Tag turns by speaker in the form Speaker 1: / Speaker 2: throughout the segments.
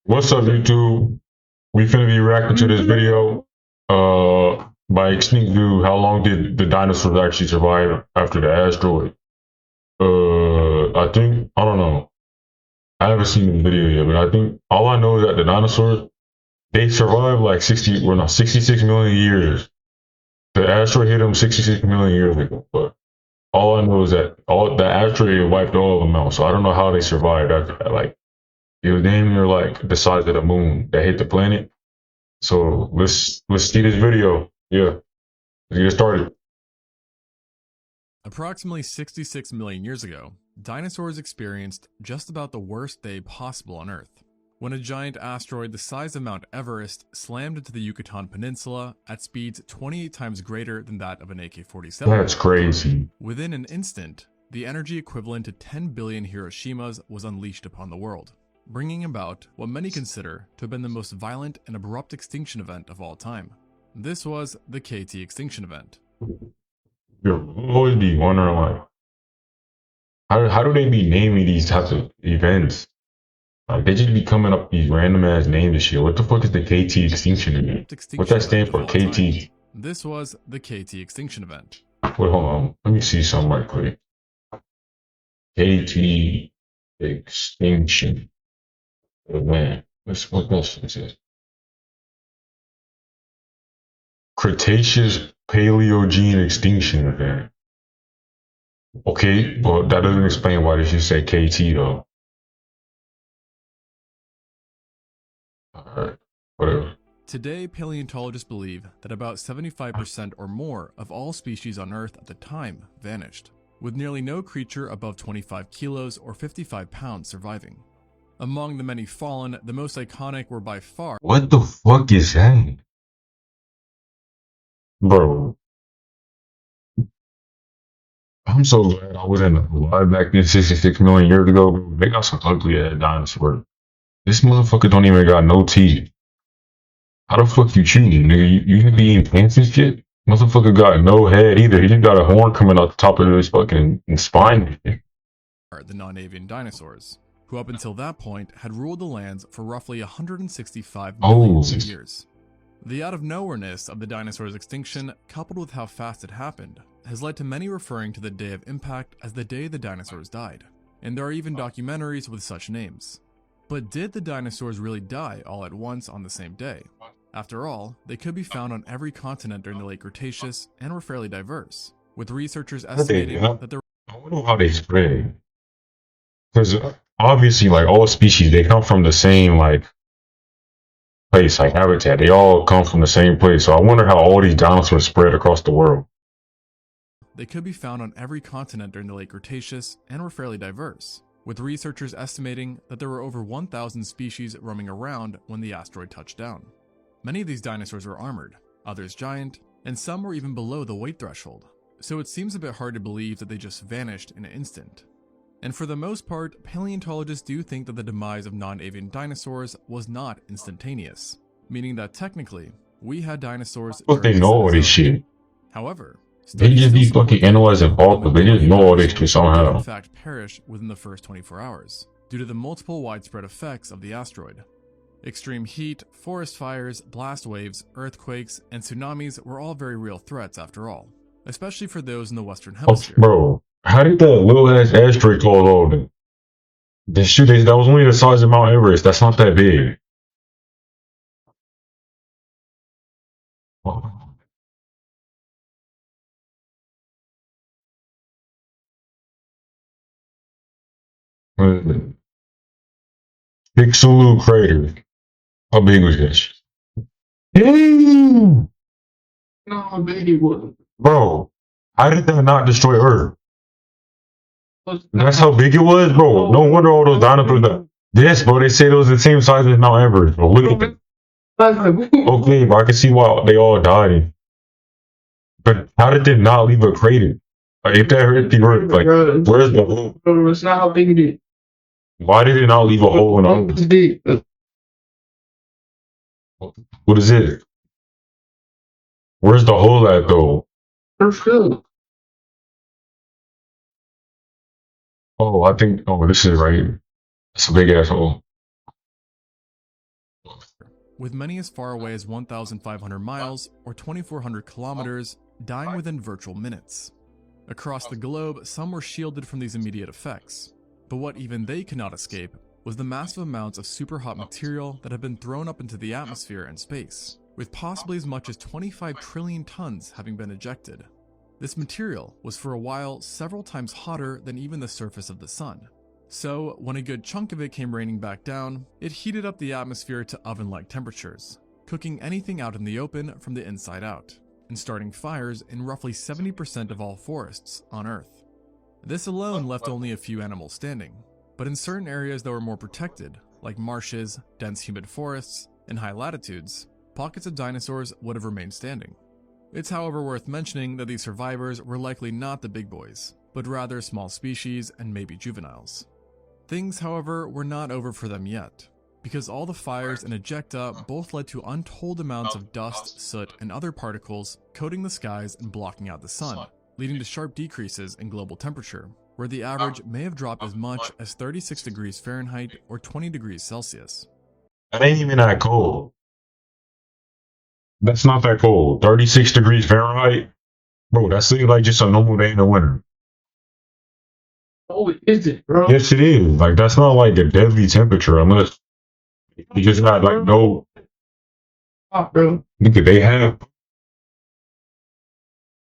Speaker 1: What's up, YouTube? We finna be reacting to this video. By extinct view, how long did the dinosaurs actually survive after the asteroid? I don't know. I haven't seen the video yet, but I think all I know is that the dinosaurs they survived like 66 million years. The asteroid hit them 66 million years ago, but all I know is that all the asteroid wiped all of them out. So I don't know how they survived after that. Like it was damn near like the size of the moon that hit the planet. So let's see this video. Yeah, let's get started.
Speaker 2: Approximately 66 million years ago, dinosaurs experienced just about the worst day possible on Earth, when a giant asteroid the size of Mount Everest slammed into the Yucatan Peninsula at speeds 28 times greater than that of an AK-47.
Speaker 1: That's crazy.
Speaker 2: Within an instant, the energy equivalent to 10 billion Hiroshimas was unleashed upon the world, bringing about what many consider to have been the most violent and abrupt extinction event of all time. This was the KT extinction event.
Speaker 1: You'll always be wondering like how do they be naming these types of events? Like they just be coming up with these random ass names and shit. What the fuck is the KT extinction event? What that stand for? KT.
Speaker 2: This was the KT extinction event.
Speaker 1: Wait, hold on. Let me see something right quick. KT extinction event. What that shit says? Cretaceous Paleogene extinction event. Okay, but that doesn't explain why they should say KT though. Alright, whatever.
Speaker 2: Today, paleontologists believe that about 75% or more of all species on Earth at the time vanished, with nearly no creature above 25 kilos or 55 pounds surviving. Among the many fallen, the most iconic were by far—
Speaker 1: What the fuck is that? Bro, I'm so glad I wasn't alive back then 66 million years ago. Bro. They got some ugly ass dinosaurs. This motherfucker don't even got no teeth. How the fuck you chewing, nigga? You be eating plants and shit? Motherfucker got no head either. He just got a horn coming out the top of his fucking spine.
Speaker 2: the non-avian dinosaurs, who up until that point had ruled the lands for roughly 165 million years. The out-of-nowhereness of the dinosaurs' extinction, coupled with how fast it happened, has led to many referring to the day of impact as the day the dinosaurs died, and there are even documentaries with such names. But did the dinosaurs really die all at once on the same day? After all, they could be found on every continent during the late Cretaceous and were fairly diverse, with researchers estimating that there—
Speaker 1: I wonder how they spread. Because obviously, like all species, they come from the same like place, like habitat. They all come from the same place. So I wonder how all these dinosaurs spread across the world.
Speaker 2: They could be found on every continent during the late Cretaceous and were fairly diverse, with researchers estimating that there were over 1,000 species roaming around when the asteroid touched down. Many of these dinosaurs were armored, others giant, and some were even below the weight threshold, so it seems a bit hard to believe that they just vanished in an instant. And for the most part, paleontologists do think that the demise of non-avian dinosaurs was not instantaneous, meaning that technically, we had dinosaurs.
Speaker 1: But they know all this shit.
Speaker 2: However,
Speaker 1: they just be fucking analyzing fossils. They just know all this shit somehow.
Speaker 2: In fact, perish within the first 24 hours due to the multiple widespread effects of the asteroid. Extreme heat, forest fires, blast waves, earthquakes, and tsunamis were all very real threats after all, especially for those in the Western Hemisphere.
Speaker 1: Bro, how did that little ass asteroid cause all that? The shit that was only the size of Mount Everest. That's not that big. Chicxulub crater. How big was that shit? Damn! No, how big it was. Bro, how did that not destroy Earth? That's how big it was, bro. No wonder all those dinosaurs died. Yes, bro, they said it was the same size as Mount Everest. Bro, look at it. Okay, but I can see why they all died. But how did it not leave a crater? Like, if that hurt the Earth, like, where's the hole?
Speaker 3: Bro, it's not how big it is.
Speaker 1: Why did it not leave a hole in the Earth?
Speaker 3: It's deep.
Speaker 1: What is it? Where's the hole at, though?
Speaker 3: For sure.
Speaker 1: Oh, I think, oh, this is right here. It's a big ass hole.
Speaker 2: with many as far away as 1,500 miles or 2,400 kilometers dying within virtual minutes. Across the globe, some were shielded from these immediate effects, but what even they could not escape was the massive amounts of superhot material that had been thrown up into the atmosphere and space, with possibly as much as 25 trillion tons having been ejected. This material was for a while several times hotter than even the surface of the sun. So, when a good chunk of it came raining back down, it heated up the atmosphere to oven-like temperatures, cooking anything out in the open from the inside out, and starting fires in roughly 70% of all forests on Earth. This alone left only a few animals standing, but in certain areas that were more protected, like marshes, dense humid forests, and high latitudes, pockets of dinosaurs would have remained standing. It's however worth mentioning that these survivors were likely not the big boys, but rather small species and maybe juveniles. Things, however, were not over for them yet, because all the fires and ejecta both led to untold amounts of dust, soot, and other particles coating the skies and blocking out the sun, leading to sharp decreases in global temperature, where the average may have dropped as much as 36 degrees Fahrenheit or 20 degrees Celsius.
Speaker 1: That ain't even that cold. That's not that cold. 36 degrees Fahrenheit? Bro, that's like just a normal day in the winter.
Speaker 3: Oh, is it, bro?
Speaker 1: Yes, it is. Like, that's not like a deadly temperature unless you just got like no.
Speaker 3: Oh, bro.
Speaker 1: Nigga,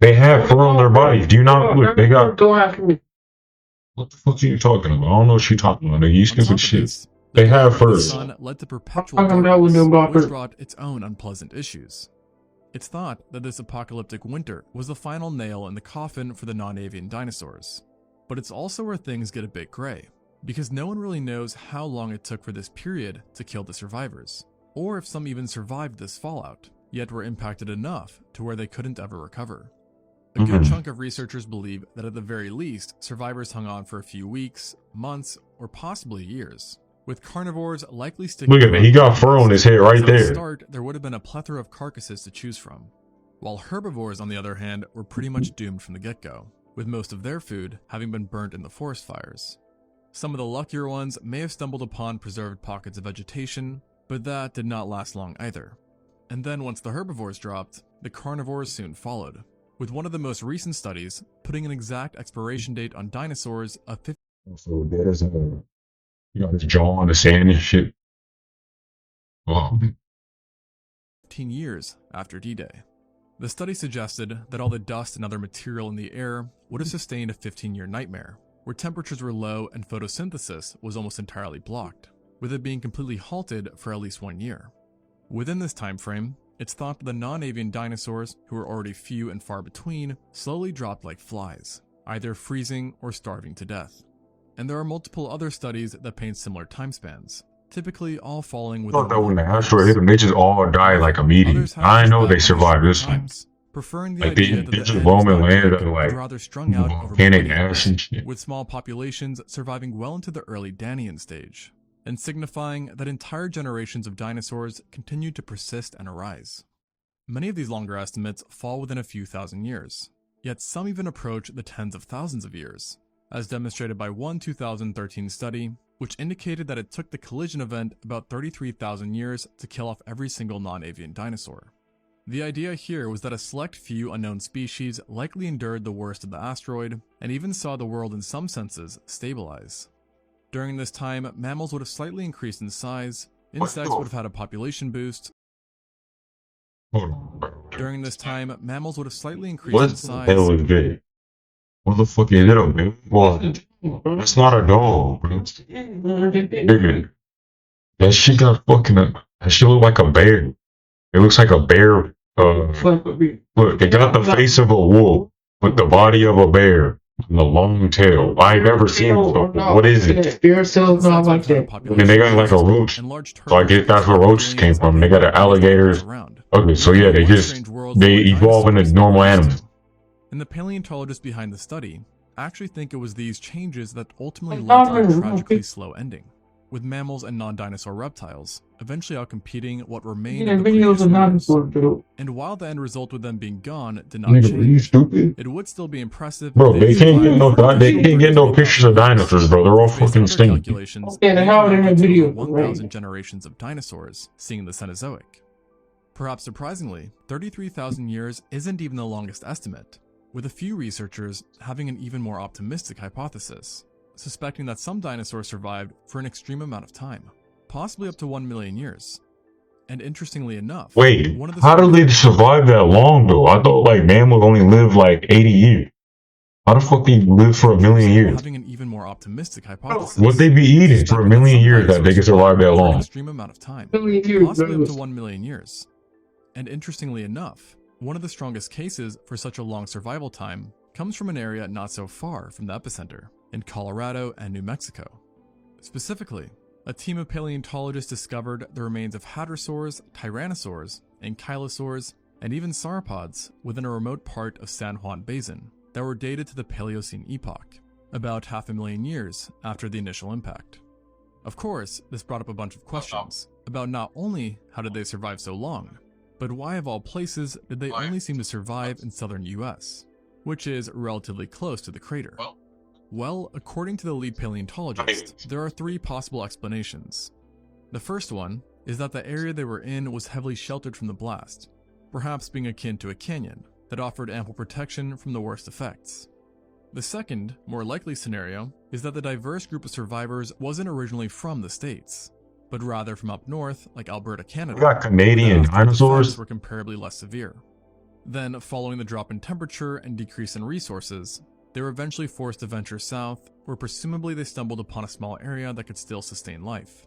Speaker 1: they have fur on their bodies. Do you not look? They got.
Speaker 3: Don't ask me.
Speaker 1: What the fuck are you talking about? I don't know what you're talking about. Nigga, you
Speaker 2: On top
Speaker 1: stupid
Speaker 2: of
Speaker 1: shit.
Speaker 2: this,
Speaker 1: They
Speaker 2: the
Speaker 1: have
Speaker 2: glare of the
Speaker 1: fur.
Speaker 2: sun led to perpetual
Speaker 3: How come that was
Speaker 2: darkness,
Speaker 3: no buffer?
Speaker 2: which brought its own unpleasant issues. It's thought that this apocalyptic winter was the final nail in the coffin for the non-avian dinosaurs. But it's also where things get a bit gray, because no one really knows how long it took for this period to kill the survivors, or if some even survived this fallout, yet were impacted enough to where they couldn't ever recover. A good chunk of researchers believe that at the very least, survivors hung on for a few weeks, months, or possibly years, with carnivores likely sticking
Speaker 1: Look at that. He got fur on his head right
Speaker 2: At the
Speaker 1: there.
Speaker 2: start, there would have been a plethora of carcasses to choose from, while herbivores, on the other hand, were pretty much doomed from the get-go, with most of their food having been burnt in the forest fires. Some of the luckier ones may have stumbled upon preserved pockets of vegetation, but that did not last long either. And then once the herbivores dropped, the carnivores soon followed, with one of the most recent studies putting an exact expiration date on dinosaurs of
Speaker 1: So dead as a. You got his jaw on the sand and shit. Oh.
Speaker 2: 15 years after D-Day. The study suggested that all the dust and other material in the air would have sustained a 15-year nightmare, where temperatures were low and photosynthesis was almost entirely blocked, with it being completely halted for at least 1 year. Within this time frame, it's thought that the non-avian dinosaurs, who were already few and far between, slowly dropped like flies, either freezing or starving to death. And there are multiple other studies that paint similar time spans, typically all falling
Speaker 1: I
Speaker 2: within
Speaker 1: thought that when the
Speaker 2: 100
Speaker 1: asteroid hit
Speaker 2: years.
Speaker 1: them, they just all died like immediately.
Speaker 2: Others have
Speaker 1: I
Speaker 2: pushed
Speaker 1: know
Speaker 2: back
Speaker 1: they
Speaker 2: these
Speaker 1: survived this
Speaker 2: short
Speaker 1: one.
Speaker 2: times, preferring the
Speaker 1: Like
Speaker 2: idea
Speaker 1: they
Speaker 2: that the
Speaker 1: just
Speaker 2: end was
Speaker 1: roaming
Speaker 2: not
Speaker 1: land
Speaker 2: quick,
Speaker 1: that like
Speaker 2: but rather strung out over
Speaker 1: volcanic
Speaker 2: millennia,
Speaker 1: ash and shit.
Speaker 2: with small populations surviving well into the early Danian stage, and signifying that entire generations of dinosaurs continued to persist and arise. Many of these longer estimates fall within a few thousand years, yet some even approach the tens of thousands of years, as demonstrated by one 2013 study, which indicated that it took the collision event about 33,000 years to kill off every single non-avian dinosaur. The idea here was that a select few unknown species likely endured the worst of the asteroid, and even saw the world in some senses stabilize. During this time, mammals would have slightly increased in size, insects would have had a population boost.
Speaker 1: Hold on, bro.
Speaker 2: During this time, mammals would have slightly increased
Speaker 1: What
Speaker 2: in
Speaker 1: the
Speaker 2: size.
Speaker 1: hell is that? What the fuck is it, man? Well, that's not a dog, bro. Nigga, that shit got fucking. That shit look like a bear. It looks like a bear. Look, they got the face of a wolf, with the body of a bear, and the long tail. I ain't never seen it before. What is it?
Speaker 3: Bear cells not like that.
Speaker 1: And they got like a roach.
Speaker 2: And large
Speaker 1: So I guess that's where roaches came from. They got the alligators.
Speaker 2: around.
Speaker 1: Okay, so yeah, they evolve into normal animals.
Speaker 2: And the paleontologists behind the study actually think it was these changes that ultimately led to their tragically slow ending. with mammals and non-dinosaur reptiles eventually outcompeting what remained
Speaker 3: Yeah,
Speaker 2: of the
Speaker 3: videos
Speaker 2: previous
Speaker 3: of
Speaker 2: groups.
Speaker 3: dinosaurs, bro.
Speaker 2: And while the end result with them being gone did not
Speaker 1: Nigga, are you
Speaker 2: change,
Speaker 1: stupid?
Speaker 2: it would still be impressive
Speaker 1: Bro,
Speaker 2: if
Speaker 1: they
Speaker 2: they
Speaker 1: can't get
Speaker 2: survived
Speaker 1: no
Speaker 2: for
Speaker 1: they
Speaker 2: additional
Speaker 1: can't get no pictures
Speaker 2: 33,000
Speaker 1: of
Speaker 2: years.
Speaker 1: dinosaurs, bro. They're all
Speaker 2: Based on
Speaker 1: fucking
Speaker 2: other
Speaker 1: extinct.
Speaker 2: calculations,
Speaker 3: Okay,
Speaker 2: these
Speaker 3: how are they
Speaker 2: amount
Speaker 3: in
Speaker 2: to
Speaker 3: video
Speaker 2: over
Speaker 3: for
Speaker 2: 1,000
Speaker 3: right?
Speaker 2: generations of dinosaurs, seeing the Cenozoic. Perhaps surprisingly, 33,000 years isn't even the longest estimate, with a few researchers having an even more optimistic hypothesis, suspecting that some dinosaurs survived for an extreme amount of time, possibly up to 1 million years. And interestingly enough,
Speaker 1: Wait,
Speaker 2: one of the
Speaker 1: how do they
Speaker 2: strongest
Speaker 1: survive that long though? I thought like mammals only live like 80 years. How the fuck they live for a million years?
Speaker 2: having an even more optimistic hypothesis.
Speaker 1: What they be eating for a
Speaker 2: suspecting that
Speaker 1: million
Speaker 2: some
Speaker 1: years that they can
Speaker 2: dinosaurs
Speaker 1: survive that
Speaker 2: survived for an
Speaker 1: long?
Speaker 2: extreme amount of time,
Speaker 3: Million years,
Speaker 2: possibly
Speaker 3: bro.
Speaker 2: up to 1 million years. And interestingly enough, one of the strongest cases for such a long survival time comes from an area not so far from the epicenter, in Colorado and New Mexico. Specifically, a team of paleontologists discovered the remains of hadrosaurs, tyrannosaurs, ankylosaurs, and even sauropods within a remote part of San Juan Basin that were dated to the Paleocene epoch, about 500,000 years after the initial impact. Of course, this brought up a bunch of questions about not only how did they survive so long, but why of all places did they only seem to survive in southern US, which is relatively close to the crater? Well, according to the lead paleontologist, there are three possible explanations. The first one is that the area they were in was heavily sheltered from the blast, perhaps being akin to a canyon that offered ample protection from the worst effects. The second, more likely scenario is that the diverse group of survivors wasn't originally from the States, but rather from up north like Alberta, Canada.
Speaker 1: We got Canadian
Speaker 2: where the
Speaker 1: dinosaurs.
Speaker 2: effects were comparably less severe. Then, following the drop in temperature and decrease in resources, they were eventually forced to venture south, where presumably they stumbled upon a small area that could still sustain life.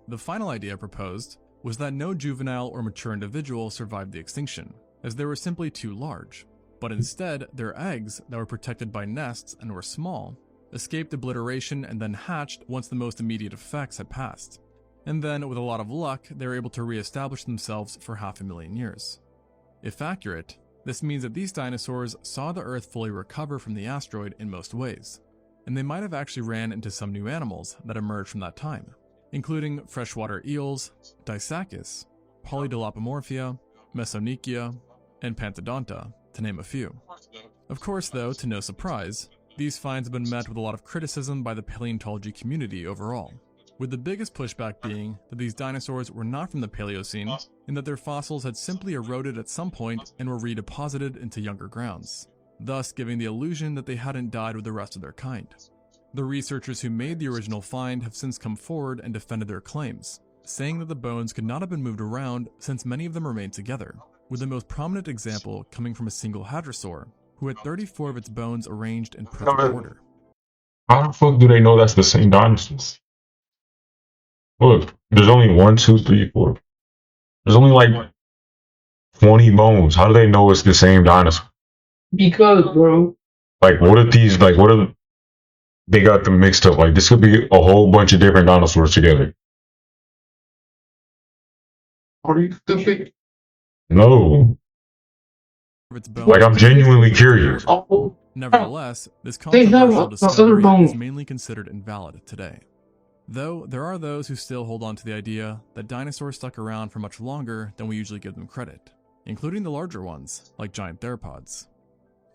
Speaker 2: The final idea proposed was that no juvenile or mature individual survived the extinction, as they were simply too large, but instead their eggs that were protected by nests and were small escaped obliteration and then hatched once the most immediate effects had passed. And then, with a lot of luck, they were able to re-establish themselves for 500,000 years. If accurate, this means that these dinosaurs saw the Earth fully recover from the asteroid in most ways, and they might have actually ran into some new animals that emerged from that time, including freshwater eels, Dissacus, Polydilopomorphia, Mesonychia, and Pantodonta, to name a few. Of course, though, to no surprise, these finds have been met with a lot of criticism by the paleontology community overall, with the biggest pushback being that these dinosaurs were not from the Paleocene, and that their fossils had simply eroded at some point and were redeposited into younger grounds, thus giving the illusion that they hadn't died with the rest of their kind. The researchers who made the original find have since come forward and defended their claims, saying that the bones could not have been moved around since many of them remained together, with the most prominent example coming from a single hadrosaur, who had 34 of its bones arranged in perfect order.
Speaker 1: How the fuck do they know that's the same dinosaurs? Look, there's only 1, 2, 3, 4. There's only like 20 bones. How do they know it's the same dinosaur?
Speaker 3: Because, bro.
Speaker 1: Like, what if these, like, what if they got them mixed up? Like, this could be a whole bunch of different dinosaurs together.
Speaker 3: Are you stupid?
Speaker 1: No. Like, I'm genuinely curious.
Speaker 3: Oh,
Speaker 2: Nevertheless, this
Speaker 3: They have
Speaker 2: controversial
Speaker 3: other
Speaker 2: discovery
Speaker 3: bones.
Speaker 2: is mainly considered invalid today. Though there are those who still hold on to the idea that dinosaurs stuck around for much longer than we usually give them credit, including the larger ones, like giant theropods.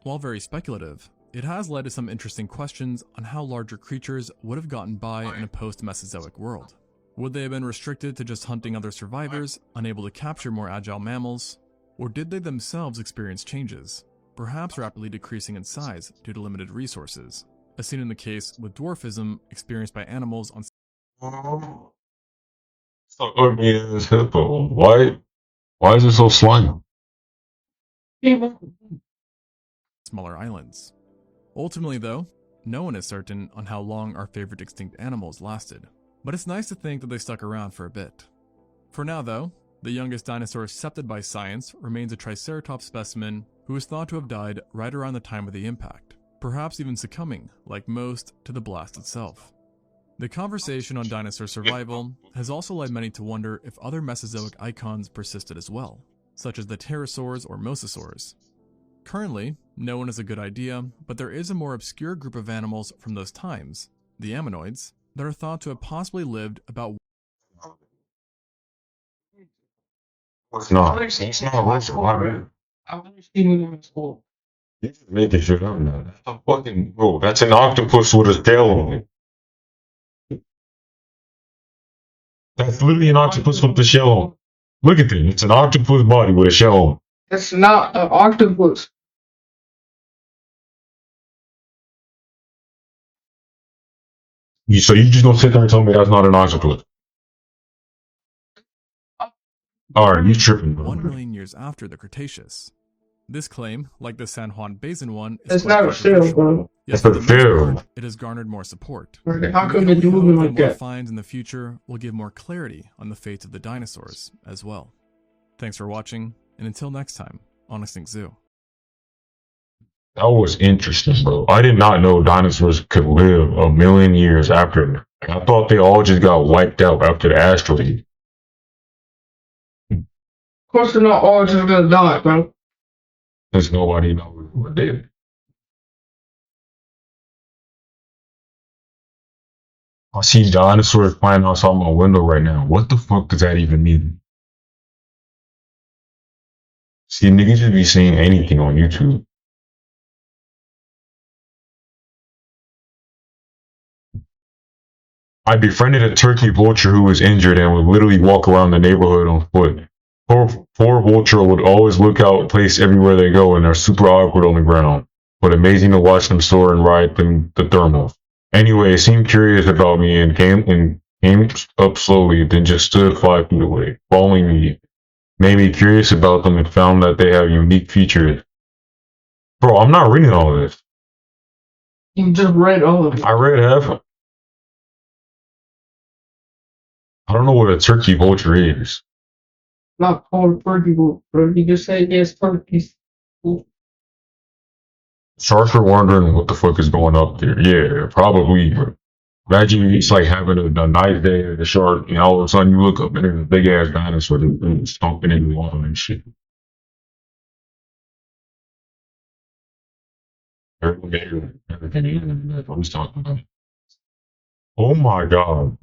Speaker 2: While very speculative, it has led to some interesting questions on how larger creatures would have gotten by in a post-Mesozoic world. Would they have been restricted to just hunting other survivors, unable to capture more agile mammals? Or did they themselves experience changes, perhaps rapidly decreasing in size due to limited resources, as seen in the case with dwarfism experienced by animals on
Speaker 1: So ugly as hippo. Why is it so slimy?
Speaker 2: smaller islands? Ultimately, though, no one is certain on how long our favorite extinct animals lasted, but it's nice to think that they stuck around for a bit. For now, though, the youngest dinosaur accepted by science remains a Triceratops specimen who is thought to have died right around the time of the impact, perhaps even succumbing, like most, to the blast itself. The conversation on dinosaur survival has also led many to wonder if other Mesozoic icons persisted as well, such as the pterosaurs or mosasaurs. Currently, no one has a good idea, but there is a more obscure group of animals from those times, the ammonoids, that are thought to have possibly lived about
Speaker 1: It's not. It's not Russell.
Speaker 3: I've only seen him in school.
Speaker 1: You're just making shit up now. That's a fucking bro. That's an octopus with a tail on it. That's literally an octopus with a shell on. Look at it. It's an octopus body with a shell on.
Speaker 3: That's not an octopus.
Speaker 1: So you just gonna sit there and tell me that's not an octopus? Alright, you tripping, bro.
Speaker 2: 1 million years after the Cretaceous. This claim, like the San Juan Basin one, is
Speaker 3: It's
Speaker 2: quite
Speaker 3: not a shell,
Speaker 2: controversial.
Speaker 3: bro.
Speaker 2: Yet
Speaker 1: It's
Speaker 2: for
Speaker 1: a
Speaker 2: the most
Speaker 1: field.
Speaker 2: part, it has garnered more support.
Speaker 3: How
Speaker 2: We
Speaker 3: come
Speaker 2: can
Speaker 3: it's
Speaker 2: only
Speaker 3: moving
Speaker 2: hope
Speaker 3: like
Speaker 2: that more
Speaker 3: that?
Speaker 2: finds in the future will give more clarity on the fates of the dinosaurs as well. Thanks for watching, and until next time on Extinct Zoo.
Speaker 1: That was interesting, bro. I did not know dinosaurs could live a million years after. I thought they all just got wiped out after the asteroid.
Speaker 3: Of course, they're not all just gonna die, bro.
Speaker 1: Because nobody knows what they did. I see dinosaurs flying outside my window right now. What the fuck does that even mean? See, niggas just be saying anything on YouTube. I befriended a turkey vulture who was injured and would literally walk around the neighborhood on foot. Poor vulture would always look out place everywhere they go and they're super awkward on the ground. But amazing to watch them soar and ride the thermal. Anyway, it seemed curious about me and came up slowly, then just stood 5 feet away, following me. Made me curious about them and found that they have unique features. Bro, I'm not reading all of this.
Speaker 3: You just read all of it.
Speaker 1: I read half of it. I don't know what a turkey vulture is.
Speaker 3: Not called turkey, bro. You just say yes, turkeys.
Speaker 1: Sharks are wondering what the fuck is going up there. Yeah, probably. But imagine it's like having a nice day at the shark, and all of a sudden you look up and there's a big ass dinosaur that's stomping in the water and shit. Everything what he's talking about. Oh my god.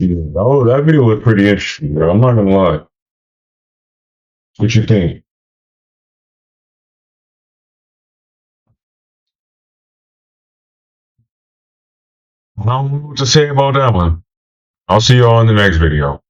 Speaker 1: Yeah, that video looked pretty interesting, bro. I'm not gonna lie. What you think? I don't know what to say about that one. I'll see you all in the next video.